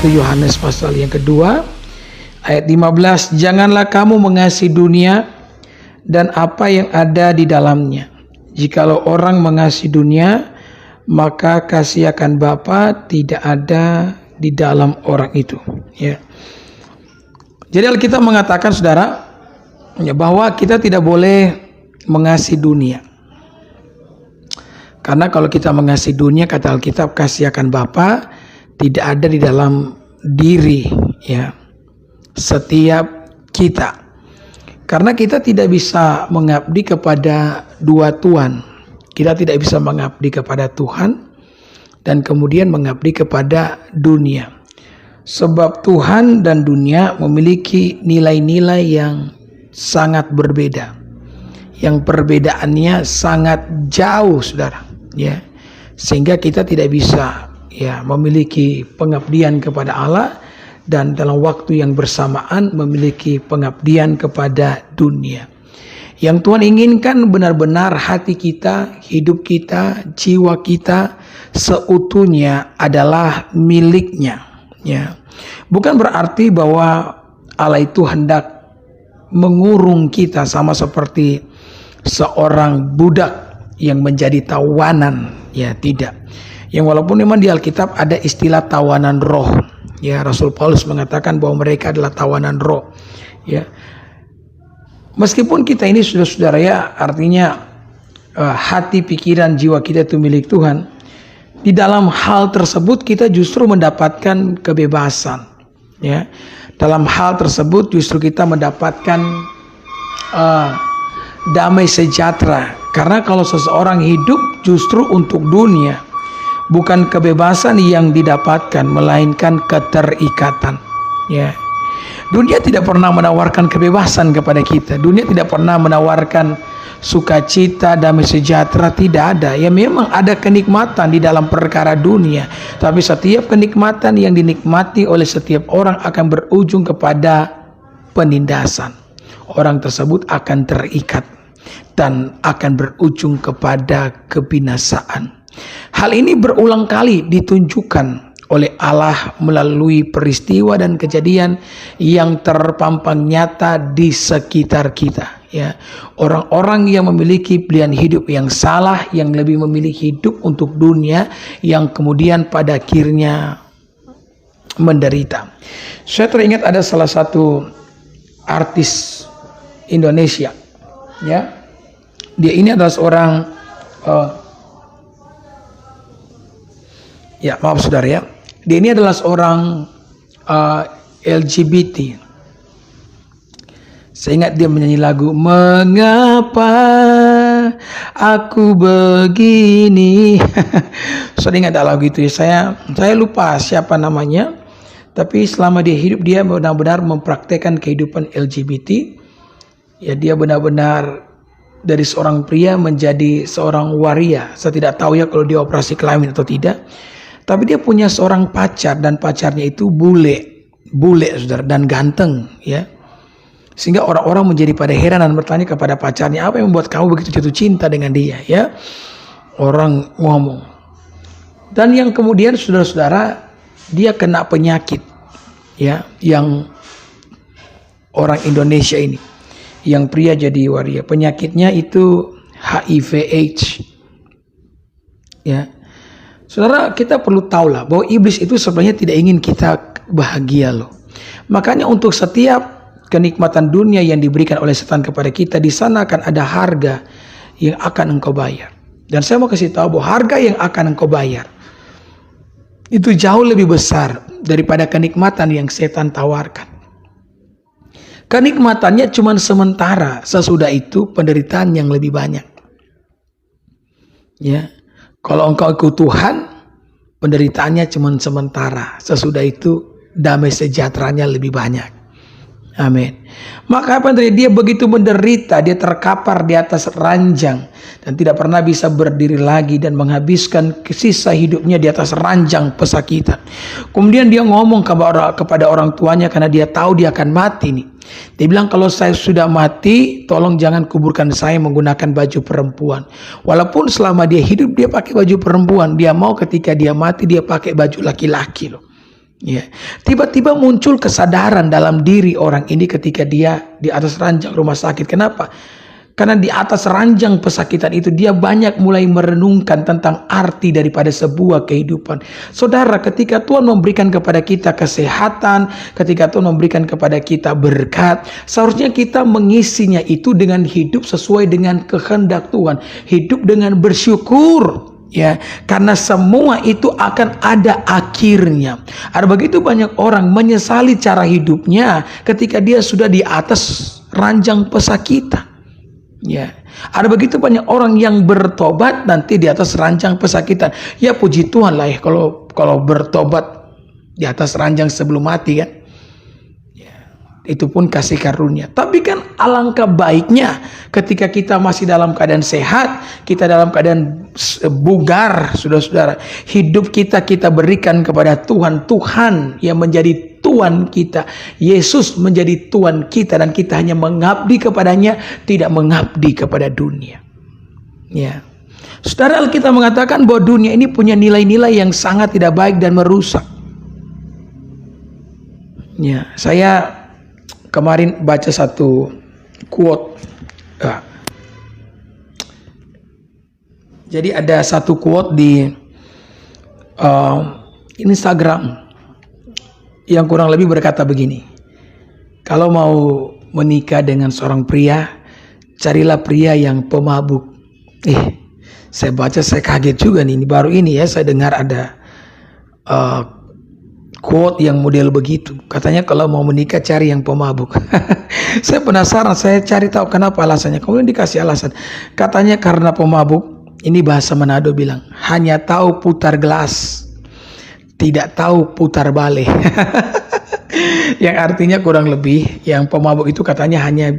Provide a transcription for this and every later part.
1 Yohanes pasal yang kedua ayat 15, janganlah kamu mengasihi dunia dan apa yang ada di dalamnya. Jikalau orang mengasihi dunia, maka kasih akan Bapa tidak ada di dalam orang itu. Ya. Jadi Alkitab mengatakan, saudara, bahwa kita tidak boleh mengasihi dunia. Karena kalau kita mengasihi dunia, kata Alkitab, kasih akan Bapa tidak ada di dalam diri, ya, setiap kita. Karena kita tidak bisa mengabdi kepada dua tuan. Kita tidak bisa mengabdi kepada Tuhan dan kemudian mengabdi kepada dunia. Sebab Tuhan dan dunia memiliki nilai-nilai yang sangat berbeda. Yang perbedaannya sangat jauh, saudara, ya. Sehingga kita tidak bisa, ya, memiliki pengabdian kepada Allah dan dalam waktu yang bersamaan memiliki pengabdian kepada dunia. Yang Tuhan inginkan benar-benar hati kita, hidup kita, jiwa kita seutuhnya adalah miliknya, ya. Bukan berarti bahwa Allah itu hendak mengurung kita sama seperti seorang budak yang menjadi tawanan, ya, tidak. Yang walaupun memang di Alkitab ada istilah tawanan roh, ya, Rasul Paulus mengatakan bahwa mereka adalah tawanan roh, ya. Meskipun kita ini sudah, saudara, ya, artinya hati, pikiran, jiwa kita itu milik Tuhan. Di dalam hal tersebut kita justru mendapatkan kebebasan, ya. Dalam hal tersebut justru kita mendapatkan damai sejahtera. Karena kalau seseorang hidup justru untuk dunia, bukan kebebasan yang didapatkan, melainkan keterikatan, ya. Dunia tidak pernah menawarkan kebebasan kepada kita. Dunia tidak pernah menawarkan sukacita, damai sejahtera, tidak ada. Ya, memang ada kenikmatan di dalam perkara dunia, tapi setiap kenikmatan yang dinikmati oleh setiap orang akan berujung kepada penindasan. Orang tersebut akan terikat dan akan berujung kepada kebinasaan. Hal ini berulang kali ditunjukkan oleh Allah melalui peristiwa dan kejadian yang terpampang nyata di sekitar kita, ya. Orang-orang yang memiliki pilihan hidup yang salah, yang lebih memilih hidup untuk dunia, yang kemudian pada akhirnya menderita. Saya teringat ada salah satu artis Indonesia, ya. Dia ini adalah seorang ya, maaf saudara, ya. Dia ini adalah seorang LGBT. Saya ingat dia menyanyi lagu Mengapa Aku Begini. Saya ingat lagu itu, ya. Saya lupa siapa namanya. Tapi selama dia hidup, dia benar-benar mempraktekkan kehidupan LGBT. Ya, dia benar-benar dari seorang pria menjadi seorang waria. Saya tidak tahu, ya, kalau dia operasi kelamin atau tidak. Tapi dia punya seorang pacar, dan pacarnya itu bule, saudara, dan ganteng, ya. Sehingga orang-orang menjadi pada heran dan bertanya kepada pacarnya, apa yang membuat kamu begitu jatuh cinta dengan dia, ya. Orang ngomong. Dan yang kemudian, saudara-saudara, dia kena penyakit, ya, yang orang Indonesia ini, yang pria jadi waria. Penyakitnya itu HIV/AIDS, ya. Saudara, kita perlu tahu lah bahwa iblis itu sebenarnya tidak ingin kita bahagia, loh. Makanya untuk setiap kenikmatan dunia yang diberikan oleh setan kepada kita, di sana akan ada harga yang akan engkau bayar. Dan saya mau kasih tahu bahwa harga yang akan engkau bayar itu jauh lebih besar daripada kenikmatan yang setan tawarkan. Kenikmatannya cuma sementara, sesudah itu penderitaan yang lebih banyak, ya. Kalau engkau ikut Tuhan, penderitaannya cuma sementara. Sesudah itu damai sejahteranya lebih banyak. Amin. Maka apa yang terjadi? Dia begitu menderita, dia terkapar di atas ranjang dan tidak pernah bisa berdiri lagi dan menghabiskan sisa hidupnya di atas ranjang pesakitan. Kemudian dia ngomong kepada orang tuanya karena dia tahu dia akan mati nih. Dia bilang, kalau saya sudah mati, tolong jangan kuburkan saya menggunakan baju perempuan. Walaupun selama dia hidup dia pakai baju perempuan, dia mau ketika dia mati dia pakai baju laki-laki loh. Ya, tiba-tiba muncul kesadaran dalam diri orang ini ketika dia di atas ranjang rumah sakit. Kenapa? Karena di atas ranjang pesakitan itu dia banyak mulai merenungkan tentang arti daripada sebuah kehidupan. Saudara, ketika Tuhan memberikan kepada kita kesehatan, ketika Tuhan memberikan kepada kita berkat, seharusnya kita mengisinya itu dengan hidup sesuai dengan kehendak Tuhan, hidup dengan bersyukur. Ya, karena semua itu akan ada akhirnya. Ada begitu banyak orang menyesali cara hidupnya ketika dia sudah di atas ranjang pesakitan. Ya, ada begitu banyak orang yang bertobat nanti di atas ranjang pesakitan. Ya puji Tuhan lah ya kalau bertobat di atas ranjang sebelum mati kan. Itu pun kasih karunia. Tapi kan alangkah baiknya ketika kita masih dalam keadaan sehat, kita dalam keadaan bugar, saudara-saudara, hidup kita berikan kepada Tuhan. Tuhan yang menjadi Tuhan kita, Yesus menjadi Tuhan kita, dan kita hanya mengabdi kepadanya, tidak mengabdi kepada dunia. Ya, saudara, Alkitab mengatakan bahwa dunia ini punya nilai-nilai yang sangat tidak baik dan merusak. Ya, saya kemarin baca satu quote. Jadi ada satu quote di Instagram yang kurang lebih berkata begini: kalau mau menikah dengan seorang pria, carilah pria yang pemabuk. Saya baca, saya kaget juga nih. Baru ini ya saya dengar ada quote yang model begitu. Katanya kalau mau menikah cari yang pemabuk. Saya penasaran, saya cari tahu kenapa alasannya. Kemudian dikasih alasan. Katanya karena pemabuk, ini bahasa Manado bilang, hanya tahu putar gelas, tidak tahu putar balik. Yang artinya kurang lebih yang pemabuk itu katanya hanya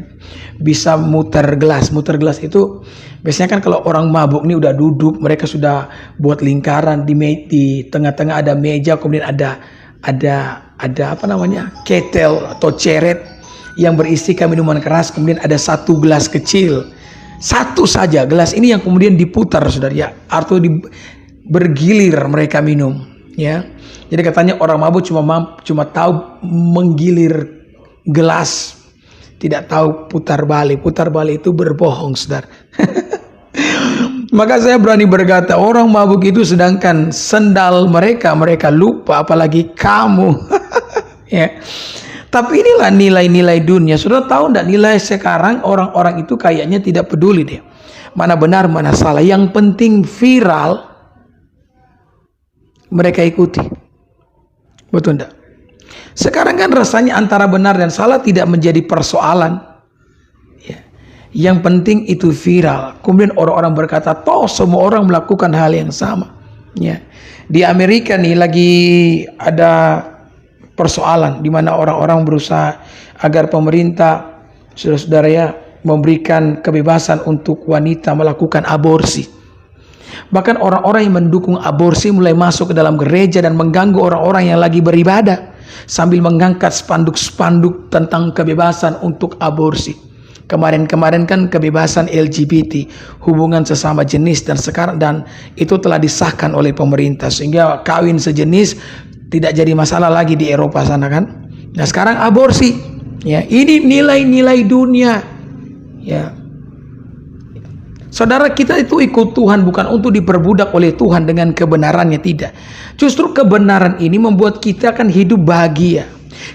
bisa muter gelas. Muter gelas itu biasanya kan kalau orang mabuk ini udah duduk, mereka sudah buat lingkaran di tengah-tengah ada meja, kemudian ada apa namanya, ketel atau ceret yang berisikan minuman keras, kemudian ada satu gelas kecil, satu saja gelas ini yang kemudian diputar, saudara ya, atau bergilir mereka minum ya. Jadi katanya orang mabuk cuma tahu menggilir gelas, tidak tahu putar balik. Putar balik itu berbohong, saudara. Maka saya berani berkata, orang mabuk itu sedangkan sendal mereka lupa, apalagi kamu. Ya. Tapi inilah nilai-nilai dunia. Sudah tahu enggak, nilai sekarang orang-orang itu kayaknya tidak peduli deh mana benar mana salah. Yang penting viral, mereka ikuti. Betul enggak? Sekarang kan rasanya antara benar dan salah tidak menjadi persoalan. Yang penting itu viral. Kemudian orang-orang berkata, toh semua orang melakukan hal yang sama. Ya. Di Amerika nih lagi ada persoalan di mana orang-orang berusaha agar pemerintah, saudara-saudara ya, memberikan kebebasan untuk wanita melakukan aborsi. Bahkan orang-orang yang mendukung aborsi mulai masuk ke dalam gereja dan mengganggu orang-orang yang lagi beribadah sambil mengangkat spanduk-spanduk tentang kebebasan untuk aborsi. Kemarin-kemarin kan kebebasan LGBT, hubungan sesama jenis, dan itu telah disahkan oleh pemerintah sehingga kawin sejenis tidak jadi masalah lagi di Eropa sana kan. Nah sekarang aborsi, ya ini nilai-nilai dunia, ya. Saudara, kita itu ikut Tuhan bukan untuk diperbudak oleh Tuhan dengan kebenarannya, tidak. Justru kebenaran ini membuat kita akan hidup bahagia.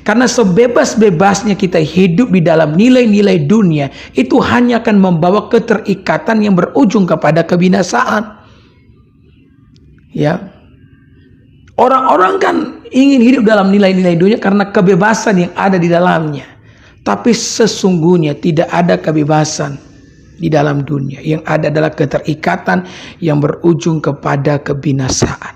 Karena sebebas-bebasnya kita hidup di dalam nilai-nilai dunia, itu hanya akan membawa keterikatan yang berujung kepada kebinasaan. Ya. Orang-orang kan ingin hidup dalam nilai-nilai dunia karena kebebasan yang ada di dalamnya. Tapi sesungguhnya tidak ada kebebasan di dalam dunia. Yang ada adalah keterikatan yang berujung kepada kebinasaan.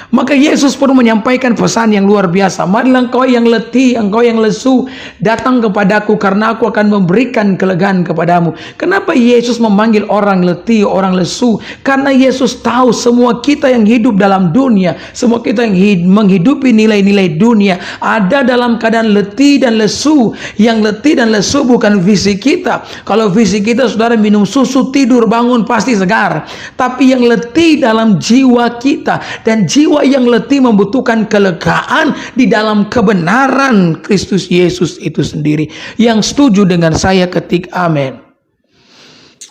Maka Yesus pun menyampaikan pesan yang luar biasa. Marilah engkau yang letih, engkau yang lesu, datang kepadaku karena aku akan memberikan kelegaan kepadamu. Kenapa Yesus memanggil orang letih, orang lesu? Karena Yesus tahu semua kita yang hidup dalam dunia, semua kita yang menghidupi nilai-nilai dunia, ada dalam keadaan letih dan lesu. Yang letih dan lesu bukan fisik kita. Kalau fisik kita, saudara, minum susu, tidur, bangun, pasti segar. Tapi yang letih dalam jiwa kita, dan jiwa yang letih membutuhkan kelegaan di dalam kebenaran Kristus Yesus itu sendiri. Yang setuju dengan saya ketik amin.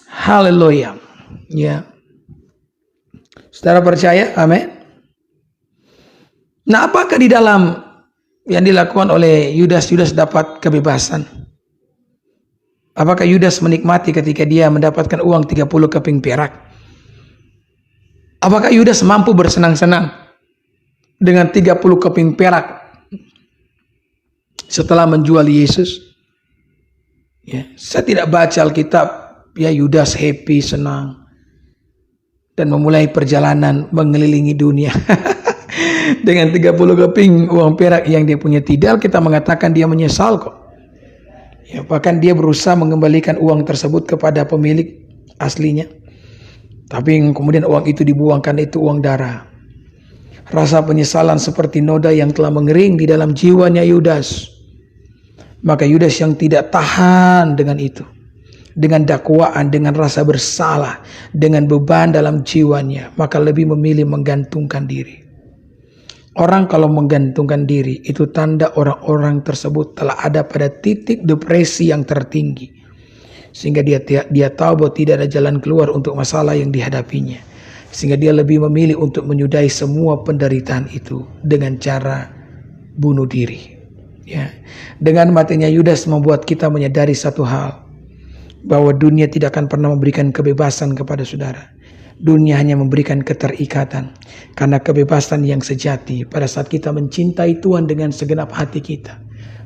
Haleluya. Ya. Saudara percaya? Amin. Nah, apakah di dalam yang dilakukan oleh Yudas dapat kebebasan? Apakah Yudas menikmati ketika dia mendapatkan uang 30 keping perak? Apakah Yudas mampu bersenang-senang dengan 30 keping perak setelah menjual Yesus? Ya, saya tidak baca Alkitab, ya Yudas happy, senang, dan memulai perjalanan mengelilingi dunia dengan 30 keping uang perak yang dia punya. Tidak, kita mengatakan dia menyesal kok. Ya, bahkan dia berusaha mengembalikan uang tersebut kepada pemilik aslinya. Tapi kemudian uang itu dibuang karena itu uang darah. Rasa penyesalan seperti noda yang telah mengering di dalam jiwanya Yudas. Maka Yudas yang tidak tahan dengan itu, dengan dakwaan, dengan rasa bersalah, dengan beban dalam jiwanya, maka lebih memilih menggantungkan diri. Orang kalau menggantungkan diri, itu tanda orang-orang tersebut telah ada pada titik depresi yang tertinggi. Sehingga dia tahu bahwa tidak ada jalan keluar untuk masalah yang dihadapinya. Sehingga dia lebih memilih untuk menyudahi semua penderitaan itu dengan cara bunuh diri. Ya. Dengan matinya Yudas membuat kita menyadari satu hal, bahwa dunia tidak akan pernah memberikan kebebasan kepada saudara. Dunia hanya memberikan keterikatan. Karena kebebasan yang sejati pada saat kita mencintai Tuhan dengan segenap hati kita,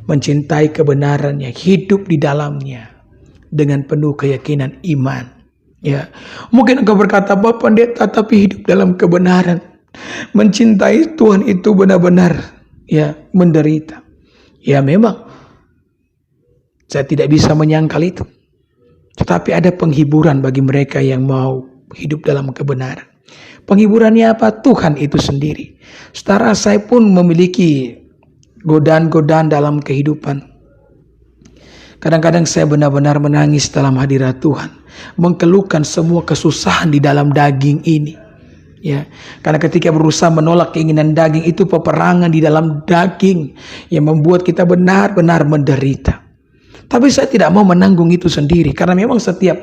mencintai kebenarannya, hidup di dalamnya dengan penuh keyakinan iman. Ya, mungkin engkau berkata, Bapak Pendeta, tapi hidup dalam kebenaran, mencintai Tuhan itu benar-benar ya menderita. Ya memang, saya tidak bisa menyangkal itu. Tetapi ada penghiburan bagi mereka yang mau hidup dalam kebenaran. Penghiburannya apa? Tuhan itu sendiri. Saudara, saya pun memiliki godaan-godaan dalam kehidupan. Kadang-kadang saya benar-benar menangis dalam hadirat Tuhan, mengeluhkan semua kesusahan di dalam daging ini. Ya, karena ketika berusaha menolak keinginan daging, itu peperangan di dalam daging yang membuat kita benar-benar menderita. Tapi saya tidak mau menanggung itu sendiri, karena memang setiap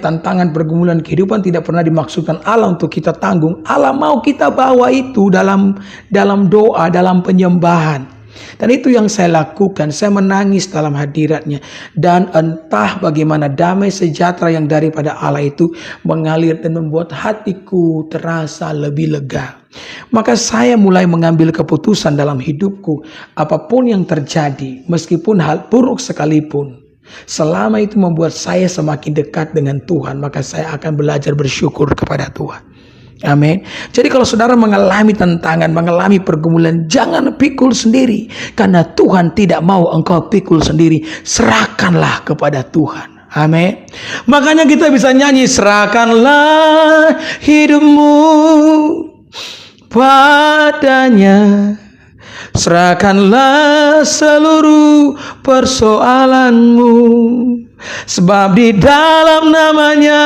tantangan pergumulan kehidupan tidak pernah dimaksudkan Allah untuk kita tanggung. Allah mau kita bawa itu dalam doa, dalam penyembahan. Dan itu yang saya lakukan. Saya menangis dalam hadiratnya. Dan entah bagaimana damai sejahtera yang daripada Allah itu mengalir dan membuat hatiku terasa lebih lega. Maka saya mulai mengambil keputusan dalam hidupku. Apapun yang terjadi, meskipun hal buruk sekalipun, selama itu membuat saya semakin dekat dengan Tuhan, maka saya akan belajar bersyukur kepada Tuhan. Amin. Jadi kalau saudara mengalami tantangan, mengalami pergumulan, jangan pikul sendiri. Karena Tuhan tidak mau engkau pikul sendiri. Serahkanlah kepada Tuhan. Amin. Makanya kita bisa nyanyi, serahkanlah hidupmu padanya. Serahkanlah seluruh persoalanmu. Sebab di dalam namanya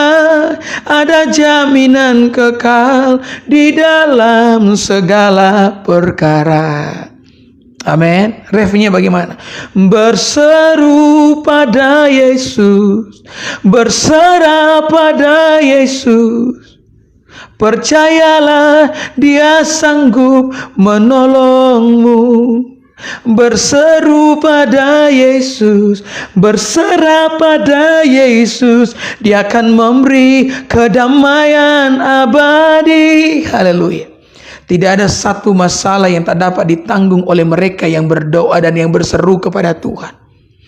ada jaminan kekal di dalam segala perkara. Amin. Refnya bagaimana? Berseru pada Yesus, berserah pada Yesus. Percayalah Dia sanggup menolongmu. Berseru pada Yesus, berserah pada Yesus, Dia akan memberi kedamaian abadi. Haleluya. Tidak ada satu masalah yang tak dapat ditanggung oleh mereka yang berdoa dan yang berseru kepada Tuhan.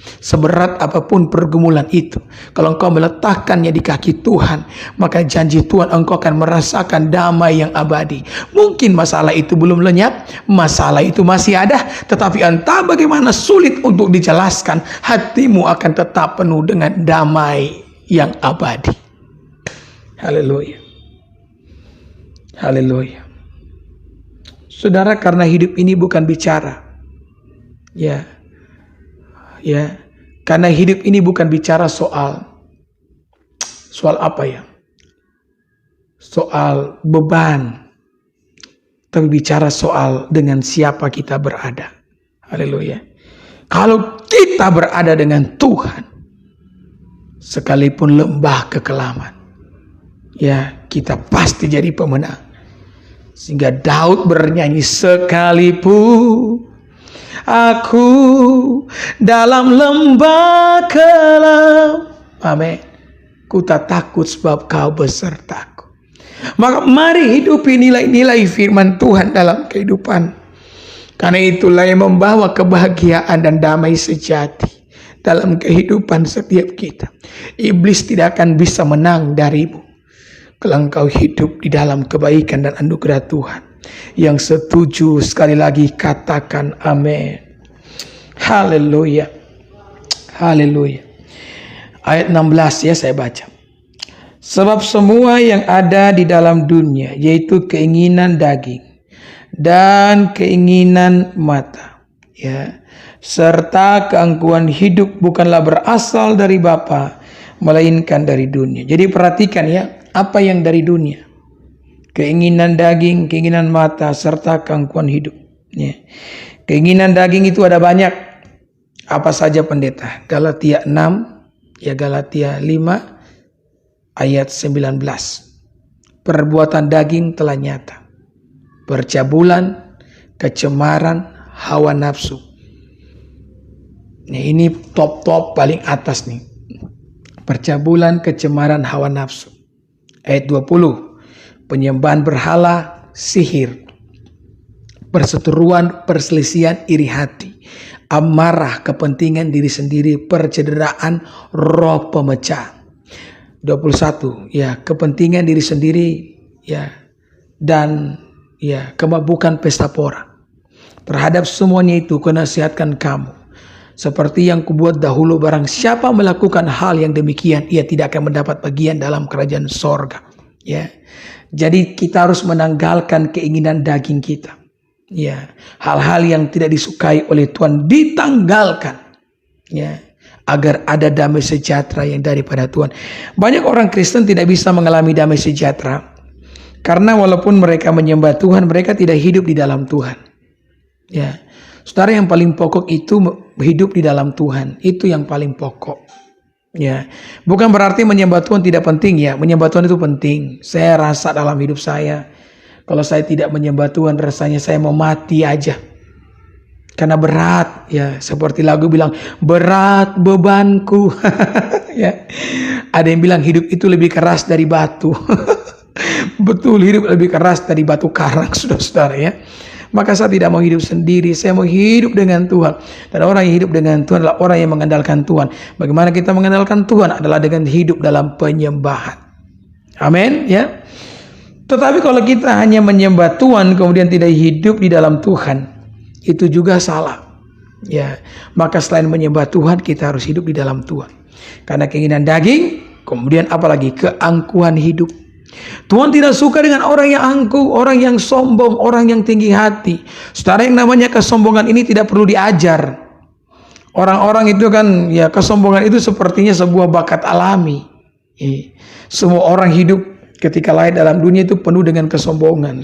Seberat apapun pergumulan itu, kalau engkau meletakkannya di kaki Tuhan, maka janji Tuhan engkau akan merasakan damai yang abadi. Mungkin masalah itu belum lenyap, masalah itu masih ada, tetapi entah bagaimana sulit untuk dijelaskan, hatimu akan tetap penuh dengan damai yang abadi. Haleluya. Haleluya. Saudara, karena hidup ini bukan bicara, karena hidup ini bukan bicara soal apa ya? Soal beban, tapi bicara soal dengan siapa kita berada. Haleluya. Kalau kita berada dengan Tuhan, sekalipun lembah kekelaman, kita pasti jadi pemenang. Sehingga Daud bernyanyi, sekalipun aku dalam lembah kelam, amin, ku tak takut sebab kau besertaku. Maka mari hidupi nilai-nilai firman Tuhan dalam kehidupan. Karena itulah yang membawa kebahagiaan dan damai sejati dalam kehidupan setiap kita. Iblis tidak akan bisa menang darimu kalau engkau hidup di dalam kebaikan dan anugerah Tuhan. Yang setuju sekali lagi katakan amin. Haleluya. Haleluya. Ayat 16 saya baca. Sebab semua yang ada di dalam dunia, yaitu keinginan daging dan keinginan mata, serta keangkuhan hidup, bukanlah berasal dari Bapa, melainkan dari dunia. Jadi perhatikan apa yang dari dunia. Keinginan daging, keinginan mata, serta keangkuhan hidup. Keinginan daging itu ada banyak. Apa saja pendeta? Galatia 6, Galatia 5, ayat 19. Perbuatan daging telah nyata. Percabulan, kecemaran, hawa nafsu. Ini top paling atas nih. Percabulan, kecemaran, hawa nafsu. Ayat 20. Penyembahan berhala, sihir, perseteruan, perselisihan, iri hati, amarah, kepentingan diri sendiri, percederaan, roh pemecah. 21. Kepentingan diri sendiri, dan kemabukan pesta pora. Terhadap semuanya itu kunasihatkan kamu, seperti yang kubuat dahulu, barang siapa melakukan hal yang demikian, ia tidak akan mendapat bagian dalam kerajaan sorga. Jadi kita harus menanggalkan keinginan daging kita. Hal-hal yang tidak disukai oleh Tuhan ditanggalkan. Agar ada damai sejahtera yang daripada Tuhan. Banyak orang Kristen tidak bisa mengalami damai sejahtera karena walaupun mereka menyembah Tuhan, mereka tidak hidup di dalam Tuhan. Saudara, yang paling pokok itu hidup di dalam Tuhan. Itu yang paling pokok. Bukan berarti menyembah Tuhan tidak penting. Menyembah Tuhan itu penting. Saya rasa dalam hidup saya, kalau saya tidak menyembah Tuhan, rasanya saya mau mati aja. Karena berat, seperti lagu bilang, berat bebanku. Ada yang bilang hidup itu lebih keras dari batu. Betul, hidup lebih keras dari batu karang, saudara-saudara. Maka saya tidak mau hidup sendiri, saya mau hidup dengan Tuhan. Dan orang yang hidup dengan Tuhan adalah orang yang mengandalkan Tuhan. Bagaimana kita mengandalkan Tuhan adalah dengan hidup dalam penyembahan. Amin, Tetapi kalau kita hanya menyembah Tuhan kemudian tidak hidup di dalam Tuhan, itu juga salah. Maka selain menyembah Tuhan, kita harus hidup di dalam Tuhan. Karena keinginan daging, kemudian apalagi keangkuhan hidup. Tuhan tidak suka dengan orang yang angkuh, orang yang sombong, orang yang tinggi hati. Saudara, yang namanya kesombongan ini tidak perlu diajar. Orang-orang itu kan, kesombongan itu sepertinya sebuah bakat alami. Semua orang hidup ketika lahir dalam dunia itu penuh dengan kesombongan.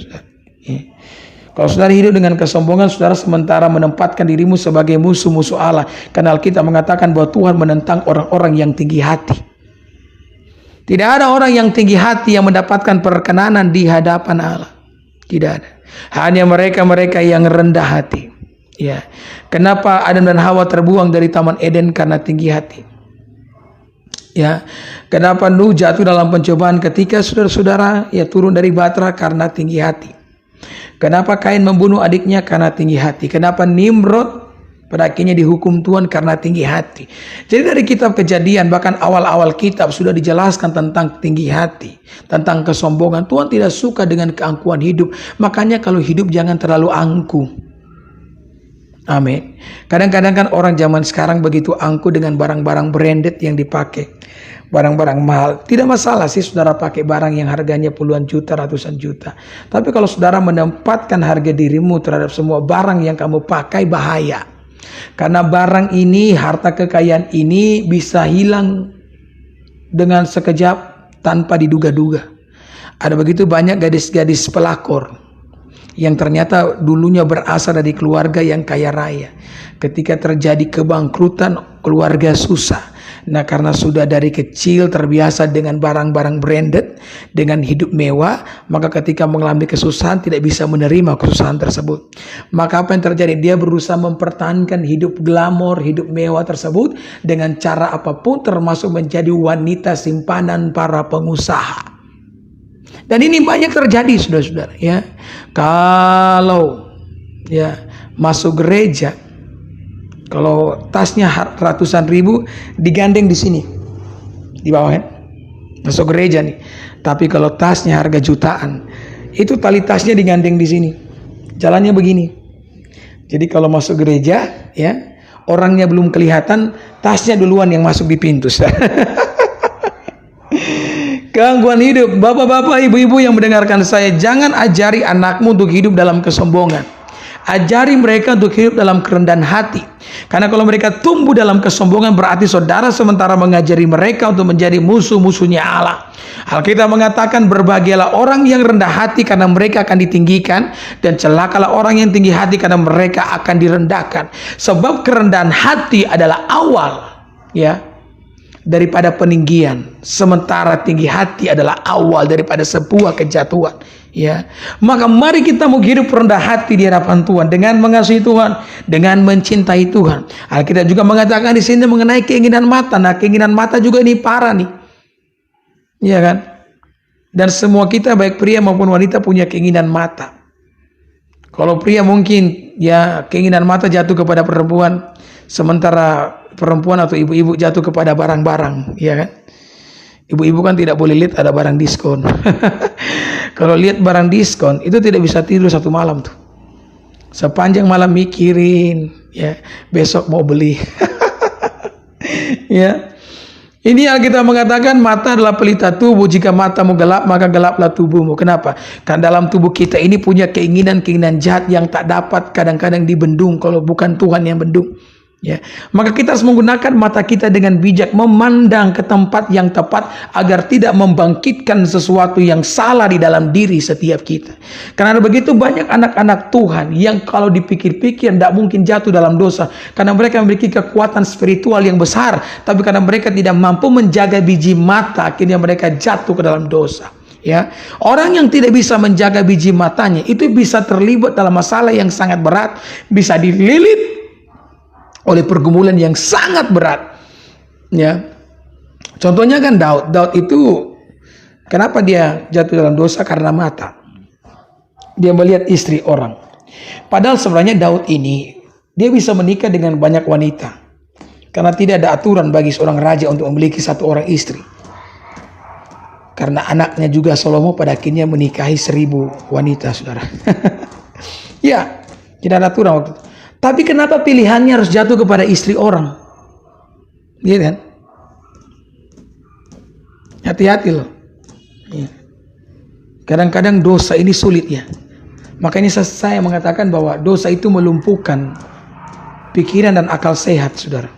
Kalau saudara hidup dengan kesombongan, saudara sementara menempatkan dirimu sebagai musuh-musuh Allah. Karena Alkitab mengatakan bahwa Tuhan menentang orang-orang yang tinggi hati. Tidak ada orang yang tinggi hati yang mendapatkan perkenanan di hadapan Allah. Tidak ada. Hanya mereka-mereka yang rendah hati. Kenapa Adam dan Hawa terbuang dari Taman Eden? Karena tinggi hati. Kenapa Nuh jatuh dalam pencobaan ketika saudara-saudara turun dari Batra? Karena tinggi hati. Kenapa Kain membunuh adiknya? Karena tinggi hati. Kenapa Nimrod Pada akhirnya dihukum Tuhan karena tinggi hati. Jadi dari kitab Kejadian, bahkan awal-awal kitab sudah dijelaskan tentang tinggi hati, tentang kesombongan. Tuhan tidak suka dengan keangkuhan hidup. Makanya kalau hidup jangan terlalu angkuh. Amin. Kadang-kadang kan orang zaman sekarang begitu angkuh dengan barang-barang branded yang dipakai. Barang-barang mahal. Tidak masalah sih saudara pakai barang yang harganya puluhan juta, ratusan juta. Tapi kalau saudara menempatkan harga dirimu terhadap semua barang yang kamu pakai, bahaya. Karena barang ini, harta kekayaan ini bisa hilang dengan sekejap tanpa diduga-duga. Ada begitu banyak gadis-gadis pelakor yang ternyata dulunya berasal dari keluarga yang kaya raya. Ketika terjadi kebangkrutan, keluarga susah. Nah, karena sudah dari kecil terbiasa dengan barang-barang branded, dengan hidup mewah, maka ketika mengalami kesusahan tidak bisa menerima kesusahan tersebut. Maka apa yang terjadi? Dia berusaha mempertahankan hidup glamor, hidup mewah tersebut dengan cara apapun, termasuk menjadi wanita simpanan para pengusaha. Dan ini banyak terjadi, saudara-saudara, ya. Kalau ya masuk gereja, kalau tasnya ratusan ribu digandeng di sini, di bawah kan, masuk gereja nih. Tapi kalau tasnya harga jutaan, itu tali tasnya digandeng di sini, jalannya begini. Jadi kalau masuk gereja, ya orangnya belum kelihatan, tasnya duluan yang masuk di pintu. Gangguan hidup. Bapak-bapak, ibu-ibu yang mendengarkan saya, jangan ajari anakmu untuk hidup dalam kesombongan. Ajari mereka untuk hidup dalam kerendahan hati. Karena kalau mereka tumbuh dalam kesombongan, berarti saudara sementara mengajari mereka untuk menjadi musuh-musuhnya Allah. Alkitab mengatakan, berbahagialah orang yang rendah hati karena mereka akan ditinggikan, dan celakalah orang yang tinggi hati karena mereka akan direndahkan. Sebab kerendahan hati adalah awal, ya, daripada peninggian, sementara tinggi hati adalah awal daripada sebuah kejatuhan, ya. Maka mari kita mau hidup rendah hati di hadapan Tuhan dengan mengasihi Tuhan, dengan mencintai Tuhan. Alkitab juga mengatakan di sini mengenai keinginan mata. Nah, keinginan mata juga ini parah nih, ya kan? Dan semua kita baik pria maupun wanita punya keinginan mata. Kalau pria mungkin ya keinginan mata jatuh kepada perempuan, sementara perempuan atau ibu-ibu jatuh kepada barang-barang, ya kan? Ibu-ibu kan tidak boleh lihat ada barang diskon. Kalau lihat barang diskon itu tidak bisa tidur satu malam tuh. Sepanjang malam mikirin, ya besok mau beli. Ya. Ini Alkitab mengatakan mata adalah pelita tubuh. Jika matamu gelap, maka gelaplah tubuhmu. Kenapa? Karena dalam tubuh kita ini punya keinginan-keinginan jahat yang tak dapat kadang-kadang dibendung kalau bukan Tuhan yang bendung. Ya, maka kita harus menggunakan mata kita dengan bijak, memandang ke tempat yang tepat agar tidak membangkitkan sesuatu yang salah di dalam diri setiap kita. Karena begitu banyak anak-anak Tuhan yang kalau dipikir-pikir tidak mungkin jatuh dalam dosa, karena mereka memiliki kekuatan spiritual yang besar, tapi karena mereka tidak mampu menjaga biji mata, akhirnya mereka jatuh ke dalam dosa. Ya, orang yang tidak bisa menjaga biji matanya itu bisa terlibat dalam masalah yang sangat berat, bisa dililit oleh pergumulan yang sangat berat, ya. Contohnya kan Daud itu kenapa dia jatuh dalam dosa? Karena mata. Dia melihat istri orang. Padahal sebenarnya Daud ini dia bisa menikah dengan banyak wanita, karena tidak ada aturan bagi seorang raja untuk memiliki satu orang istri. Karena anaknya juga Salomo pada akhirnya menikahi 1000 wanita, saudara. Ya, tidak ada aturan waktu itu. Tapi kenapa pilihannya harus jatuh kepada istri orang? Gitu kan? Hati-hati loh. Kadang-kadang dosa ini sulit, ya. Makanya saya mengatakan bahwa dosa itu melumpuhkan pikiran dan akal sehat, saudara.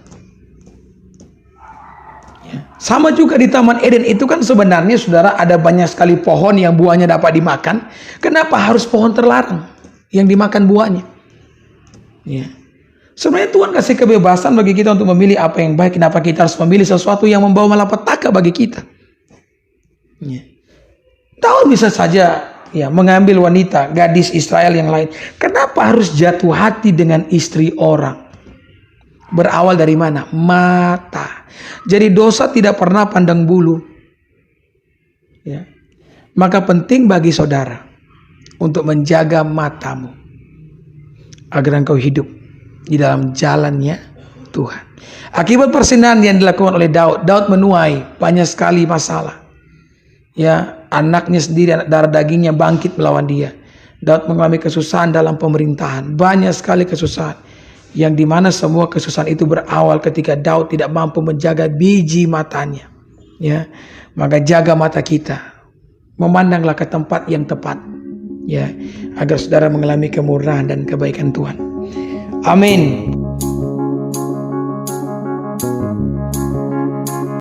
Ya. Sama juga di Taman Eden itu kan sebenarnya, saudara, ada banyak sekali pohon yang buahnya dapat dimakan. Kenapa harus pohon terlarang yang dimakan buahnya? Ya. Sebenarnya Tuhan kasih kebebasan bagi kita untuk memilih apa yang baik. Kenapa kita harus memilih sesuatu yang membawa malapetaka bagi kita? Ya. Daud bisa saja ya mengambil wanita, gadis Israel yang lain. Kenapa harus jatuh hati dengan istri orang? Berawal dari mana? Mata. Jadi dosa tidak pernah pandang bulu. Ya. Maka penting bagi saudara untuk menjaga matamu agar engkau hidup di dalam jalannya Tuhan. Akibat persinahan yang dilakukan oleh Daud, Daud menuai banyak sekali masalah. Ya, anaknya sendiri, anak darah dagingnya bangkit melawan dia. Daud mengalami kesusahan dalam pemerintahan, banyak sekali kesusahan. Yang dimana semua kesusahan itu berawal ketika Daud tidak mampu menjaga biji matanya. Ya, maka jaga mata kita, memandanglah ke tempat yang tepat, ya, agar saudara mengalami kemurahan dan kebaikan Tuhan. Amin.